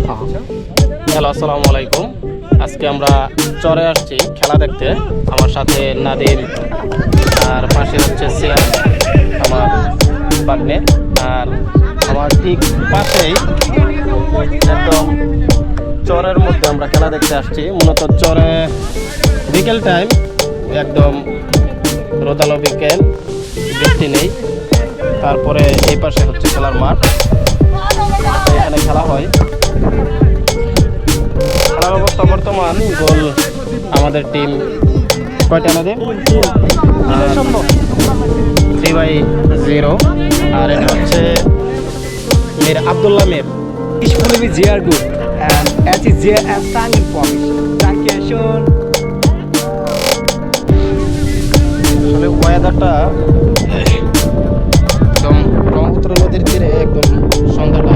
Hello, আসসালামু আলাইকুম। আজকে আমরা চরে আসছি খেলা দেখতে। আমার সাথে নাদির, আর পাশে হচ্ছে সিয়াম আমার পাগ্নে, আর আমার ঠিক পাশেই একদম চরের মধ্যে আমরা খেলা দেখতে আসছি। মূলত চরে বিকেল টাইম, একদম রোদালো বিকেল, বৃষ্টি নেই। তারপরে এই পাশে হচ্ছে খেলার মাঠ, এখানে খেলা হয়। খেলার অবস্থা বর্তমান গোল আমাদের টিম কয়টা না দেন 3-0। আর এটা হচ্ছে মেয়ের আবদুল্লাহ মেয়ের। Ich fühle mich sehr gut and es ist sehr erstrangend für mich. Danke schön. আসলে ওয়েদারটা একদম ব্রহ্মপুত্র নদীর তীরে, একদম সন্ধ্যাটা